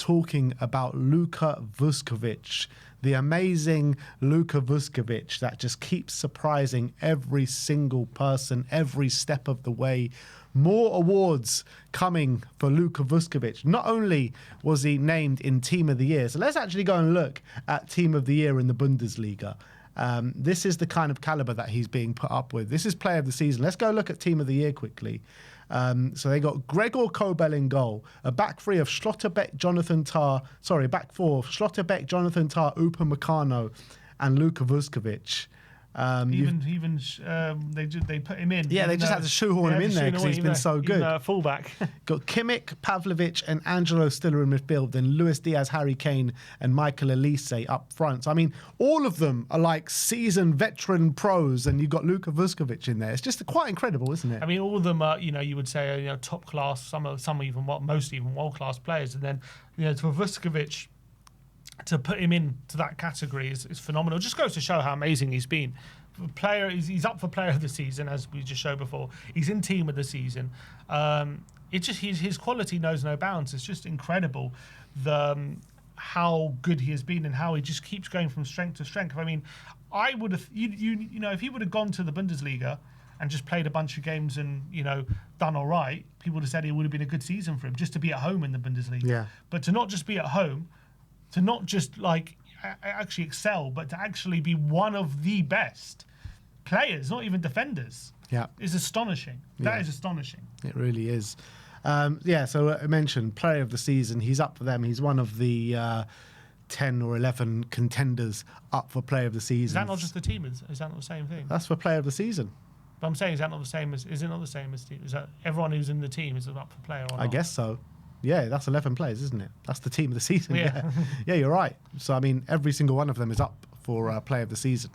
talking about Luca Vuskovic, the amazing Luca Vuskovic that just keeps surprising every single person every step of the way. More awards coming for Luca Vuskovic. Not only was he named in Team of the Year, so let's actually go and look at Team of the Year in the Bundesliga. This is the kind of caliber that he's being put up with. This is Player of the Season. Let's go look at Team of the Year quickly. So they got Gregor Kobel in goal, a back three of Schlotterbeck, back four of Schlotterbeck, Jonathan Tah, Upa Meccano, and Luka Vuskovic. They put him in. Yeah, they just had to shoehorn him in there because he's been so good. Fullback. Got Kimmich, Pavlovic, and Angelo Stiller in midfield. Then Luis Diaz, Harry Kane, and Michael Elise up front. So, I mean, all of them are like seasoned veteran pros, and you've got Luka Vuskovic in there. It's just quite incredible, isn't it? I mean, all of them are, you would say, top class. Some even most even world class players, and then to Vuskovic, to put him into that category is phenomenal. It just goes to show how amazing he's been. He's up for Player of the Season, as we just showed before. He's in Team of the Season. His quality knows no bounds. It's just incredible how good he has been and how he just keeps going from strength to strength. I mean, I would have if he would have gone to the Bundesliga and just played a bunch of games and done all right, people would have said it would have been a good season for him just to be at home in the Bundesliga. Yeah. But to not just be at home, to not just actually excel, but to actually be one of the best players, not even defenders, is astonishing. That is astonishing. It really is. So I mentioned Player of the Season. He's up for them. He's one of the 10 or 11 contenders up for Player of the Season. Is that not just the team? Is that not the same thing? That's for Player of the Season. But I'm saying, is it not the same as team? Is that everyone who's in the team is up for player or not? I guess so. Yeah, that's 11 players, isn't it? That's the Team of the Season. Yeah. Yeah, you're right. So, I mean, every single one of them is up for Player of the Season.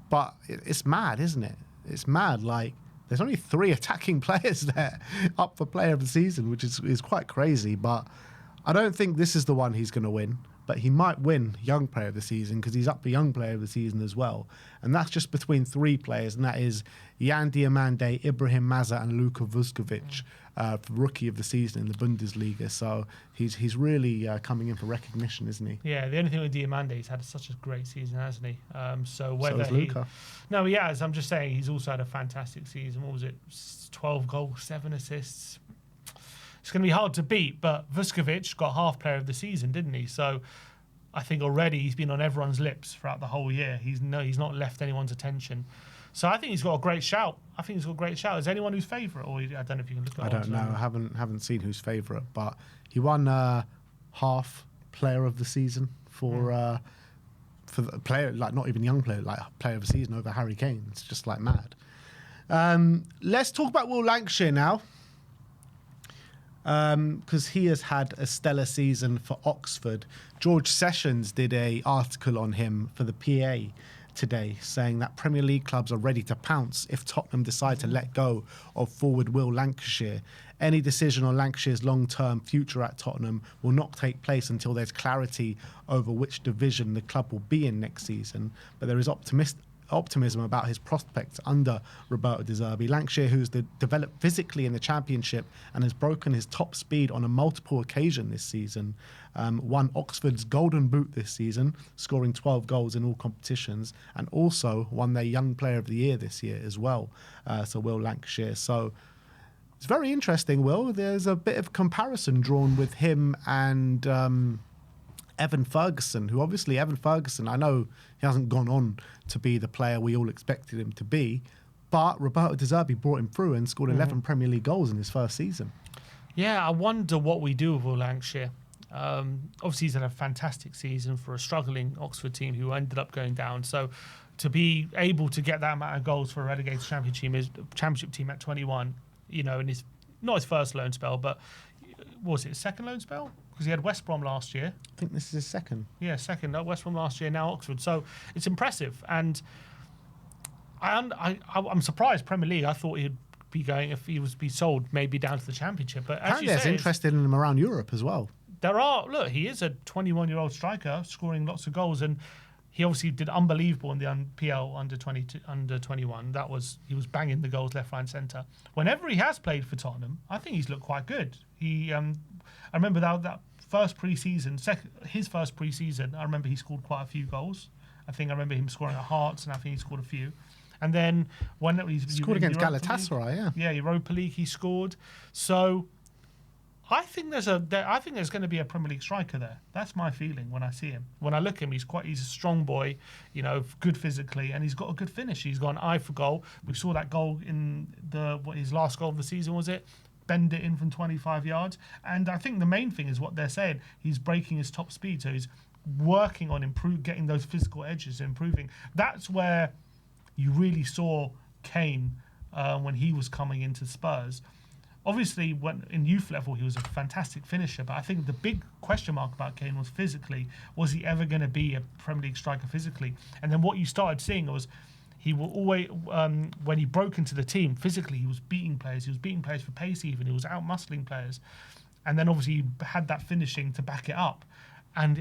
But it's mad, isn't it? It's mad. Like, there's only 3 attacking players there up for Player of the Season, which is quite crazy. But I don't think this is the one he's going to win. But he might win Young Player of the Season because he's up for Young Player of the Season as well. And that's just between 3 players, and that is Yan Diomande, Ibrahim Maza, and Luka Vuskovic for Rookie of the Season in the Bundesliga. So he's really coming in for recognition, isn't he? Yeah, the only thing with Diomande, he's had such a great season, hasn't he? So has Luka. No, he has. I'm just saying he's also had a fantastic season. What was it? 12 goals, 7 assists. It's going to be hard to beat, but Vuskovic got half Player of the Season, didn't he? So I think already he's been on everyone's lips throughout the whole year. He's not left anyone's attention. So I think he's got a great shout. Is anyone who's favourite? Or I don't know if you can look at it. I don't know. I haven't seen who's favourite, but he won half Player of the Season for the player, like not even young player, like Player of the Season over Harry Kane. It's just like mad. Let's talk about Will Lankshear now. Because he has had a stellar season for Oxford. George Sessions did an article on him for the PA today, saying that Premier League clubs are ready to pounce if Tottenham decide to let go of forward Will Lankshear. Any decision on Lankshear's long-term future at Tottenham will not take place until there's clarity over which division the club will be in next season. But there is optimism about his prospects under Roberto De Zerbi. Lankshear, who's developed physically in the Championship and has broken his top speed on a multiple occasion this season, won Oxford's Golden Boot this season, scoring 12 goals in all competitions, and also won their Young Player of the Year this year as well. So Will Lankshear. So it's very interesting, Will. There's a bit of comparison drawn with him and Evan Ferguson, who obviously Evan Ferguson, I know he hasn't gone on to be the player we all expected him to be, but Roberto De Zerbi brought him through and scored 11 Premier League goals in his first season. Yeah, I wonder what we do with Will Lankshear. Obviously, he's had a fantastic season for a struggling Oxford team who ended up going down. So to be able to get that amount of goals for a relegated championship team at 21, in his not his first loan spell, but was it his second loan spell? Because he had West Brom last year. I think this is his second. Yeah, second. West Brom last year, now Oxford. So it's impressive. And I'm surprised Premier League. I thought he'd be going, if he was to be sold, maybe down to the Championship. But apparently there's interested in him around Europe as well. He is a 21-year-old striker scoring lots of goals, and he obviously did unbelievable in the PL under 21. He was banging the goals left, right, and centre. Whenever he has played for Tottenham, I think he's looked quite good. I remember that first pre-season, his first pre-season, I remember he scored quite a few goals. I remember him scoring at Hearts, and I think he scored a few. And then when he scored against Galatasaray, Europa League, he scored. So I think there's going to be a Premier League striker there. That's my feeling when I see him. When I look at him, he's a strong boy, good physically, and he's got a good finish. He's got an eye for goal. We saw that goal in his last goal of the season, was it? Bend it in from 25 yards. And I think the main thing is what they're saying. He's breaking his top speed, so he's working on getting those physical edges, improving. That's where you really saw Kane when he was coming into Spurs. Obviously, when in youth level, he was a fantastic finisher. But I think the big question mark about Kane was physically. Was he ever going to be a Premier League striker physically? And then what you started seeing was he will always, when he broke into the team, physically, he was beating players. He was beating players for pace even. He was out-muscling players. And then obviously he had that finishing to back it up. And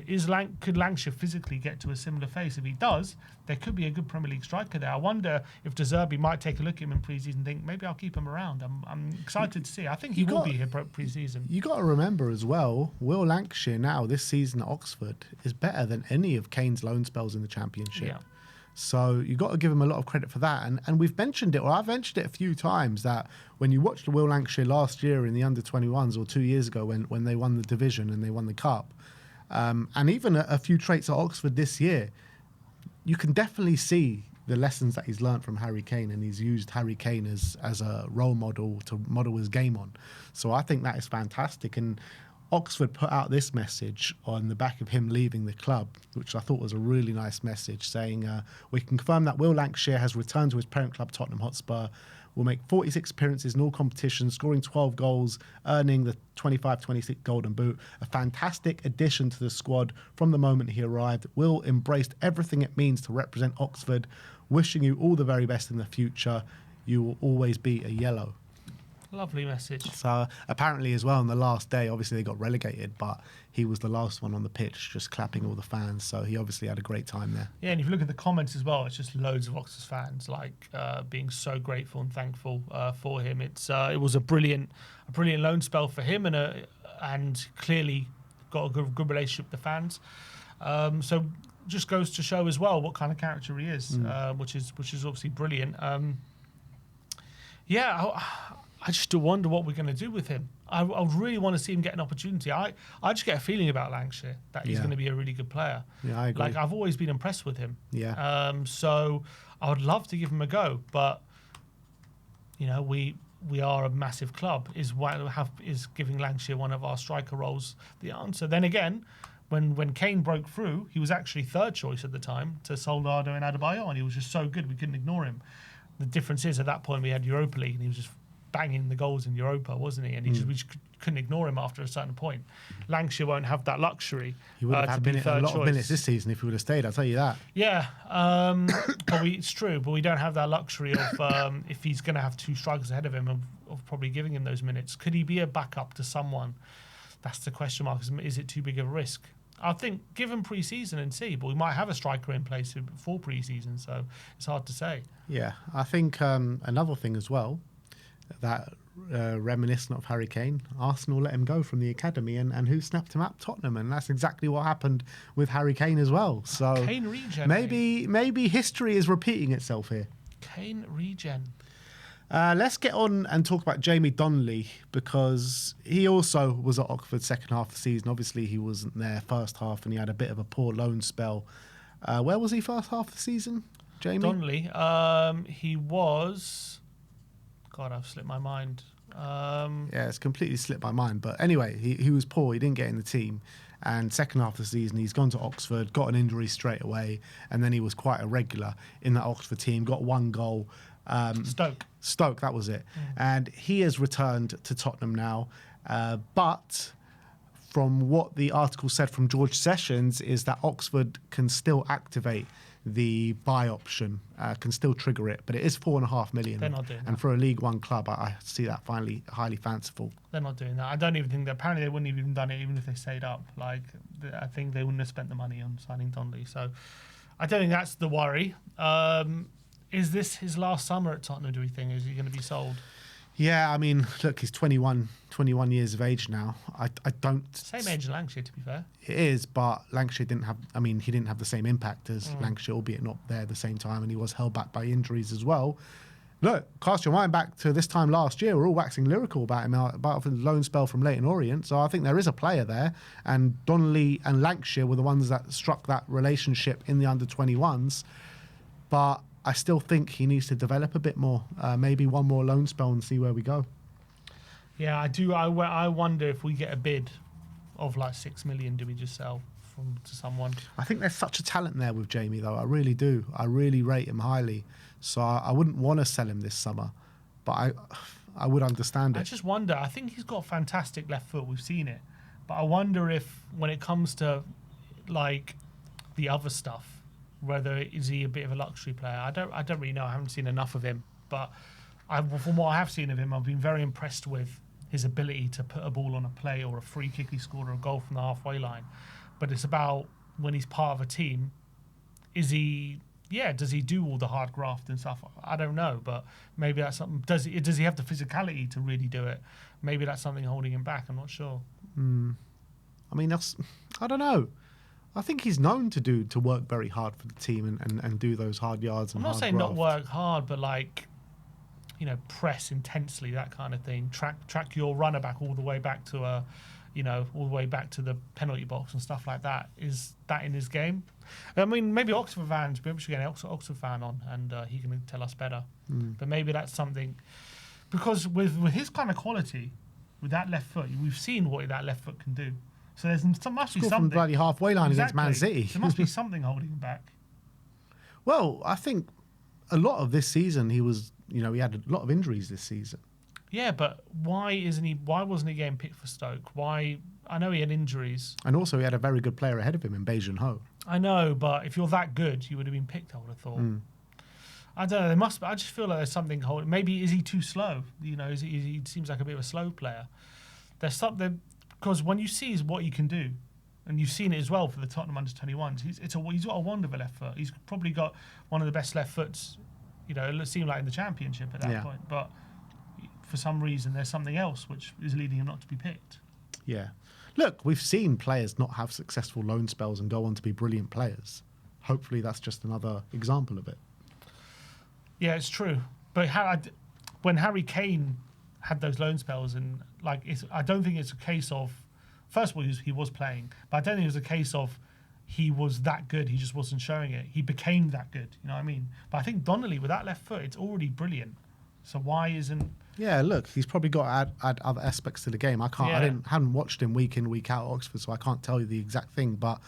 could Lankshear physically get to a similar pace? If he does, there could be a good Premier League striker there. I wonder if De Zerbi might take a look at him in pre-season and think, maybe I'll keep him around. I'm excited to see. I think he will be here pre-season. You got to remember as well, Will Lankshear now, this season at Oxford, is better than any of Kane's loan spells in the Championship. Yeah. So you got to give him a lot of credit for that. And we've mentioned it, or I've mentioned it a few times, that when you watched Will Lankshear last year in the under-21s or 2 years ago when they won the division and they won the cup, and even a few traits at Oxford this year, you can definitely see the lessons that he's learned from Harry Kane, and he's used Harry Kane as a role model to model his game on. So I think that is fantastic. And Oxford put out this message on the back of him leaving the club, which I thought was a really nice message, saying, we can confirm that Will Lankshear has returned to his parent club, Tottenham Hotspur, will make 46 appearances in all competitions, scoring 12 goals, earning the 25-26 Golden Boot. A fantastic addition to the squad from the moment he arrived. Will embraced everything it means to represent Oxford. Wishing you all the very best in the future. You will always be a yellow. Lovely message. So apparently as well on the last day, obviously they got relegated, but he was the last one on the pitch just clapping all the fans. So he obviously had a great time there. Yeah, and if you look at the comments as well, it's just loads of Oxford fans being so grateful and thankful for him. It was a brilliant loan spell for him, and clearly got a good relationship with the fans. So just goes to show as well what kind of character he is, which is obviously brilliant. I just do wonder what we're going to do with him. I really want to see him get an opportunity. I just get a feeling about Lankshear that he's going to be a really good player. Yeah, I agree. I've always been impressed with him. Yeah. So I would love to give him a go, but we are a massive club. Is giving Lankshear one of our striker roles the answer? Then again, when Kane broke through, he was actually third choice at the time to Soldado and Adebayor, and he was just so good we couldn't ignore him. The difference is at that point we had Europa League, and he was just banging the goals in Europa, wasn't he? And we just couldn't ignore him after a certain point. Lankshear won't have that luxury. He would have had a lot of minutes this season if he would have stayed, I'll tell you that. Yeah, but it's true, but we don't have that luxury of if he's going to have two strikers ahead of him of probably giving him those minutes. Could he be a backup to someone? That's the question mark. Is it too big of a risk? I think give him pre-season and see, but we might have a striker in place for pre-season, so it's hard to say. Yeah, I think another thing as well, that reminiscent of Harry Kane, Arsenal let him go from the academy, and who snapped him up? Tottenham, and that's exactly what happened with Harry Kane as well. So Kane regen. Maybe history is repeating itself here. Kane regen. Let's get on and talk about Jamie Donley, because he also was at Oxford second half of the season. Obviously, he wasn't there first half, and he had a bit of a poor loan spell. Where was he first half of the season, Jamie? Donley. He was... God, I've slipped my mind. Yeah, it's completely slipped my mind. But anyway, he was poor. He didn't get in the team. And second half of the season, he's gone to Oxford, got an injury straight away, and then he was quite irregular in that Oxford team, got one goal. Stoke, that was it. And he has returned to Tottenham now. But from what the article said from George Sessions is that Oxford can still activate the buy option, can still trigger it, but it is $4.5 million. They're not doing that. And for a League One club, I see that finally highly fanciful. They're not doing that. I don't even think that. Apparently, they wouldn't have even done it even if they stayed up. I think they wouldn't have spent the money on signing Donley. So I don't think that's the worry. Is this his last summer at Tottenham, do we think? Is he going to be sold? Yeah, I mean, look, he's 21 years of age now. I don't... Same age as Lankshear, to be fair. It is, but Lankshear didn't have... I mean, he didn't have the same impact as Lankshear, albeit not there at the same time, and he was held back by injuries as well. Look, cast your mind back to this time last year. We're all waxing lyrical about him, about the loan spell from Leyton Orient. So I think there is a player there. And Donley and Lankshear were the ones that struck that relationship in the under-21s. But I still think he needs to develop a bit more. Maybe one more loan spell and see where we go. Yeah, I do. I wonder if we get a bid of like 6 million, do we just sell to someone? I think there's such a talent there with Jamie, though. I really do. I really rate him highly. So I wouldn't want to sell him this summer, but I would understand it. I just wonder. I think he's got fantastic left foot. We've seen it, but I wonder if when it comes to like the other stuff, whether is he a bit of a luxury player? I don't really know. I haven't seen enough of him, but from what I have seen of him, I've been very impressed with his ability to put a ball on a play or a free kick he scored or a goal from the halfway line. But it's about when he's part of a team, does he do all the hard graft and stuff? I don't know, but maybe that's something. Does he have the physicality to really do it? Maybe that's something holding him back. I'm not sure. I mean, I don't know. I think he's known to work very hard for the team and do those hard yards. And I'm not saying not work hard, but like, press intensely, that kind of thing. Track your runner back all the way back to all the way back to the penalty box and stuff like that. Is that in his game? I mean, maybe Oxford fans, maybe we should get an Oxford fan on and he can tell us better. But maybe that's something, because with his kind of quality, with that left foot, we've seen what that left foot can do. So must be something. From the bloody halfway line against Man City. There must be something holding him back. Well, I think a lot of this season he had a lot of injuries this season. Yeah, but why wasn't he getting picked for Stoke? Why? I know he had injuries. And also he had a very good player ahead of him in Beijing Ho. I know, but if you're that good, you would have been picked, I would have thought. I don't know, there must be, I just feel like there's something holding. Maybe is he too slow? He seems like a bit of a slow player. There's something, because when you see what he can do, and you've seen it as well for the Tottenham under-21s, he's got a wonderful left foot. He's probably got one of the best left foots, it seemed like in the Championship at that point. But for some reason, there's something else which is leading him not to be picked. Yeah. Look, we've seen players not have successful loan spells and go on to be brilliant players. Hopefully that's just another example of it. Yeah, it's true. But when Harry Kane had those loan spells, and I don't think it's a case of, first of all, he was playing, but I don't think it was a case of he was that good, he just wasn't showing it. He became that good, you know what I mean? But I think Donley, with that left foot, it's already brilliant. So why isn't... Yeah, look, he's probably got to add other aspects to the game. I haven't watched him week in, week out at Oxford, so I can't tell you the exact thing, but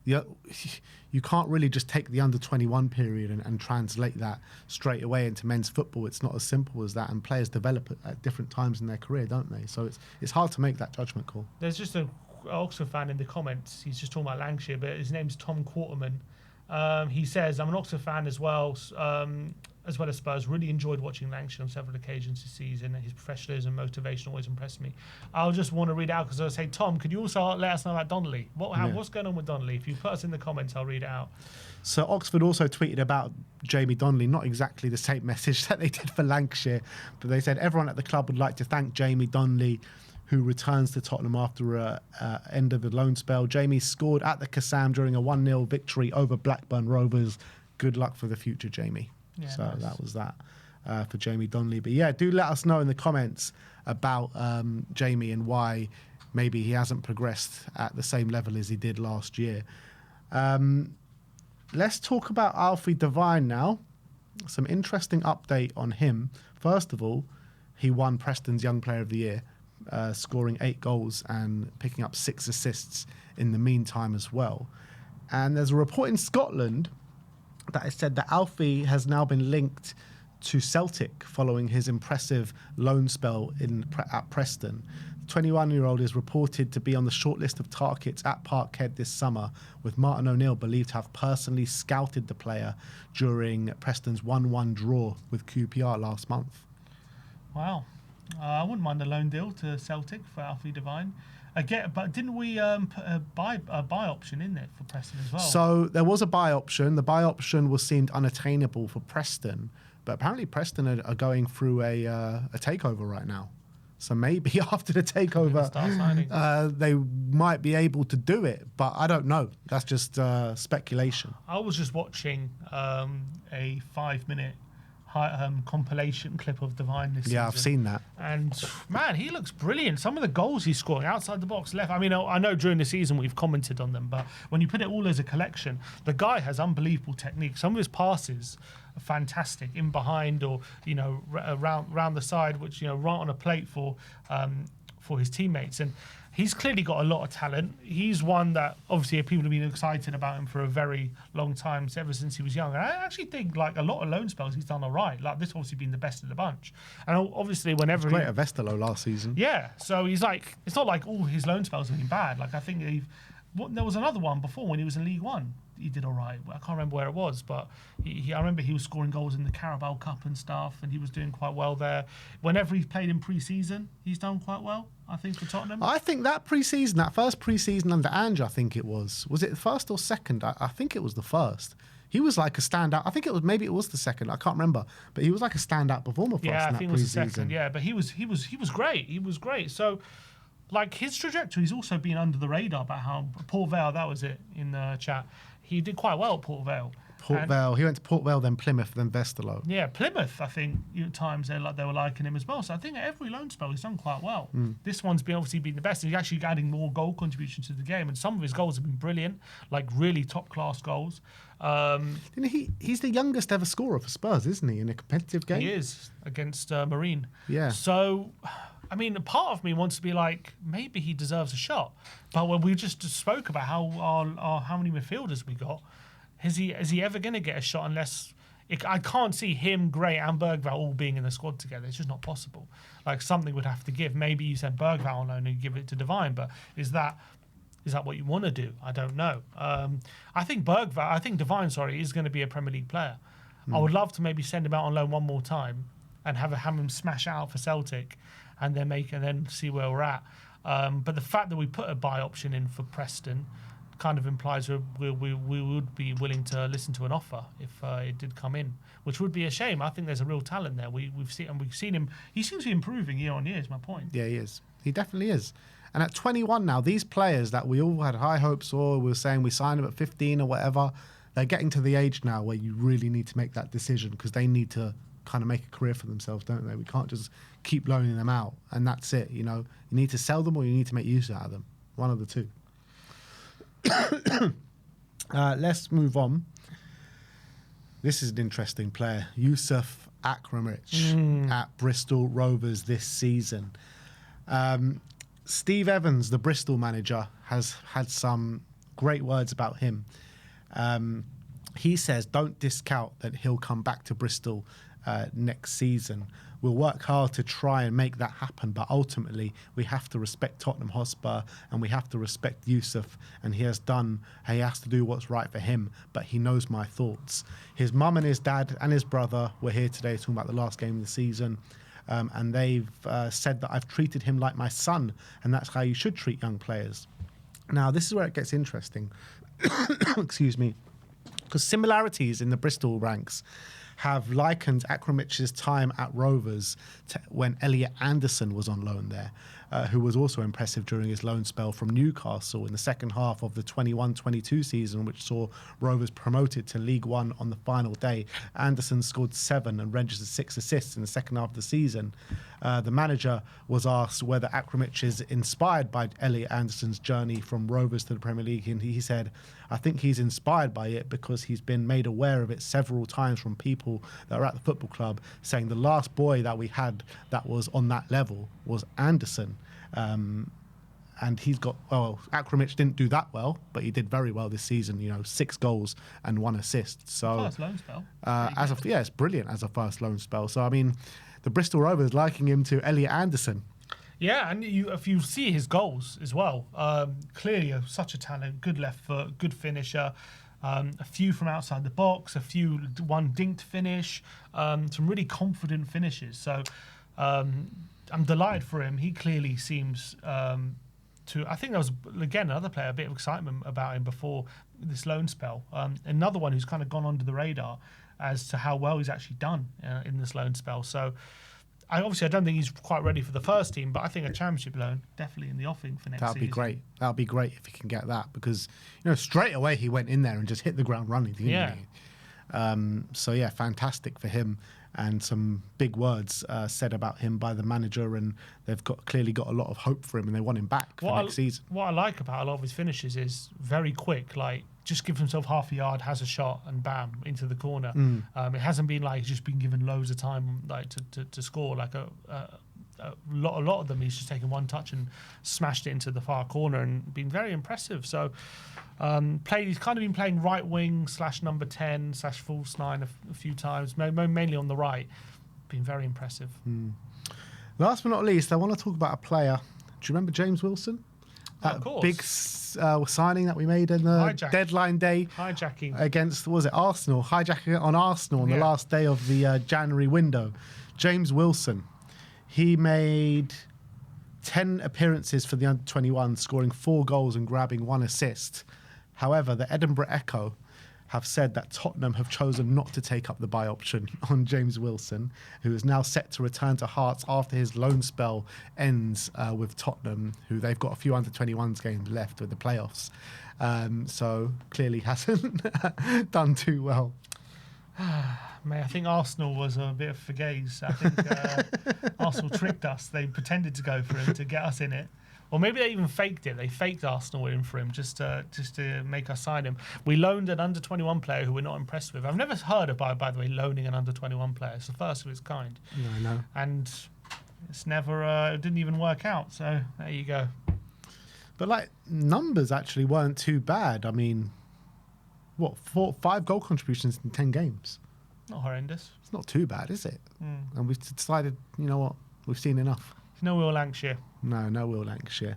you can't really just take the under-21 period and translate that straight away into men's football. It's not as simple as that, and players develop at different times in their career, don't they? So it's hard to make that judgment call. There's just an Oxford fan in the comments. He's just talking about Lankshear, but his name's Tom Quarterman. He says, I'm an Oxford fan as well as Spurs. Really enjoyed watching Lankshear on several occasions this season. His professionalism and motivation always impressed me. I'll just want to read out because I say, Tom, could you also let us know about Donley? What's going on with Donley? If you put us in the comments, I'll read it out. So Oxford also tweeted about Jamie Donley, not exactly the same message that they did for Lankshear, but they said everyone at the club would like to thank Jamie Donley, who returns to Tottenham after end of the loan spell. Jamie scored at the Kassam during a 1-0 victory over Blackburn Rovers. Good luck for the future, Jamie. Yeah, so nice. That was that for Jamie Donley. But yeah, do let us know in the comments about Jamie and why maybe he hasn't progressed at the same level as he did last year. Let's talk about Alfie Devine now. Some interesting update on him. First of all, he won Preston's Young Player of the Year, scoring 8 goals and picking up 6 assists in the meantime as well. And there's a report in Scotland that has said that Alfie has now been linked to Celtic following his impressive loan spell at Preston. The 21-year-old is reported to be on the shortlist of targets at Parkhead this summer, with Martin O'Neill believed to have personally scouted the player during Preston's 1-1 draw with QPR last month. Wow. I wouldn't mind a loan deal to Celtic for Alfie Devine. But didn't we put a buy option in there for Preston as well? So there was a buy option. The buy option was seemed unattainable for Preston, But apparently Preston are going through a takeover right now. So maybe after the takeover, they might be able to do it. But I don't know. That's just speculation. I was just watching a 5-minute compilation clip of Devine this season. Yeah, I've seen that. And man, he looks brilliant. Some of the goals he's scoring outside the box left. I mean, I know during the season we've commented on them, but when you put it all as a collection, the guy has unbelievable technique. Some of his passes are fantastic, in behind or around the side, which right on a plate for his teammates. And he's clearly got a lot of talent. He's one that obviously people have been excited about him for a very long time, ever since he was young. And I actually think like a lot of loan spells he's done all right. Like this obviously been the best of the bunch. And obviously whenever great at Westerlo last season. Yeah, so he's like, it's not like all his loan spells have been bad. Like I think there was another one before when he was in League One. He did all right. I can't remember where it was, but I remember he was scoring goals in the Carabao Cup and stuff, and he was doing quite well there. Whenever he's played in pre-season, he's done quite well, I think, for Tottenham. I think that first pre-season under Ange, I think it was it the first or second? I think it was the first. He was like a standout. I think maybe it was the second. I can't remember, but he was like a standout performer for us in that pre-season. Yeah, I think it was the second. Yeah, but he was great. He was great. So, like his trajectory's also been under the radar about how Port Vale, that was it in the chat. He did quite well at Port Vale. He went to Port Vale, then Plymouth, then Westerlo. Yeah, Plymouth, I think, at times they were liking him as well. So I think every loan spell he's done quite well. This one's obviously been the best. He's actually adding more goal contribution to the game, and some of his goals have been brilliant, like really top-class goals. He's the youngest ever scorer for Spurs, isn't he, in a competitive game? He is, against Marine. Yeah. So, I mean, part of me wants to be like, maybe he deserves a shot. But when we just spoke about how many midfielders we got, is he ever going to get a shot unless... I can't see him, Gray and Bergvall all being in the squad together. It's just not possible. Like, something would have to give. Maybe you said Bergvall on loan and give it to Devine, but is that what you want to do? I don't know. I think Devine, is going to be a Premier League player. I would love to maybe send him out on loan one more time and have him smash out for Celtic and then see where we're at. But the fact that we put a buy option in for Preston kind of implies we would be willing to listen to an offer if it did come in, which would be a shame. I think there's a real talent there. We've seen him. He seems to be improving year on year. Is my point. Yeah, he is. He definitely is. And at 21 now, these players that we all had high hopes for, we were saying we signed them at 15 or whatever, they're getting to the age now where you really need to make that decision because they need to kind of make a career for themselves, don't they? We can't just keep loaning them out and that's it. You need to sell them or you need to make use out of them. One of the two. Let's move on. This is an interesting player. Yousef Aramec at Bristol Rovers this season. Steve Evans, the Bristol manager, has had some great words about him. He says, don't discount that he'll come back to Bristol next season. We'll work hard to try and make that happen, but ultimately we have to respect Tottenham Hotspur and we have to respect Yousef, and he has to do what's right for him, but he knows my thoughts. His mum and his dad and his brother were here today talking about the last game of the season, and they've said that I've treated him like my son, and that's how you should treat young players. Now, this is where it gets interesting. Excuse me. Because similarities in the Bristol ranks have likened Akhamrich's time at Rovers to when Elliot Anderson was on loan there, who was also impressive during his loan spell from Newcastle in the second half of the 21-22 season, which saw Rovers promoted to League One on the final day. Anderson scored 7 and registered 6 assists in the second half of the season. The manager was asked whether Akhamrich is inspired by Elliot Anderson's journey from Rovers to the Premier League, and he said, I think he's inspired by it because he's been made aware of it several times from people that are at the football club, saying the last boy that we had that was on that level was Anderson. And he's got, Akhamrich didn't do that well, but he did very well this season, 6 goals and 1 assist. So, first loan spell. It's brilliant as a first loan spell. So, I mean, the Bristol Rovers liking him to Elliot Anderson. Yeah, and if you see his goals as well, clearly such a talent, good left foot, good finisher, a few from outside the box, one dinked finish, some really confident finishes. So I'm delighted for him. He clearly seems I think there was, again, another player, a bit of excitement about him before this loan spell. Another one who's kind of gone under the radar as to how well he's actually done in this loan spell. So I don't think he's quite ready for the first team, but I think a championship loan definitely in the offing for next season. That'd be great. That'd be great if he can get that, because straight away he went in there and just hit the ground running. Didn't he? So yeah, fantastic for him, and some big words said about him by the manager, and they've clearly got a lot of hope for him, and they want him back for next season. What I like about a lot of his finishes is very quick, like just gives himself half a yard, has a shot, and bam, into the corner. It hasn't been like he's just been given loads of time like to score. Like a lot of them, he's just taken one touch and smashed it into the far corner and been very impressive. So he's kind of been playing right wing / number 10 / false 9 a few times, mainly on the right. Been very impressive. Last but not least, I want to talk about a player. Do you remember James Wilson? That big signing that we made in the deadline day. Hijacking. Against, was it Arsenal? Hijacking on Arsenal on the last day of the January window. James Wilson. He made 10 appearances for the under-21, scoring 4 goals and grabbing 1 assist. However, the Edinburgh Echo have said that Tottenham have chosen not to take up the buy option on James Wilson, who is now set to return to Hearts after his loan spell ends with Tottenham, who they've got a few under-21s games left with the playoffs. So clearly hasn't done too well. Mate, I think Arsenal was a bit of fugazi. I think Arsenal tricked us. They pretended to go for him to get us in it. Or maybe they even faked it. They faked Arsenal in for him just to make us sign him. We loaned an under-21 player who we're not impressed with. I've never heard of, by the way, loaning an under-21 player. It's the first of its kind. Yeah, I know. And it's never, it didn't even work out. So there you go. But like, numbers actually weren't too bad. I mean, 5 goal contributions in 10 games. Not horrendous. It's not too bad, is it? And we've decided, you know what, we've seen enough. No Will Lankshear. No Will Lankshear.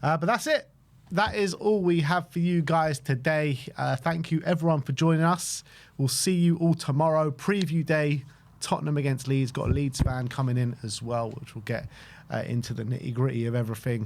But that's it. That is all we have for you guys today. Thank you, everyone, for joining us. We'll see you all tomorrow. Preview day, Tottenham against Leeds. Got a Leeds fan coming in as well, which will get into the nitty-gritty of everything.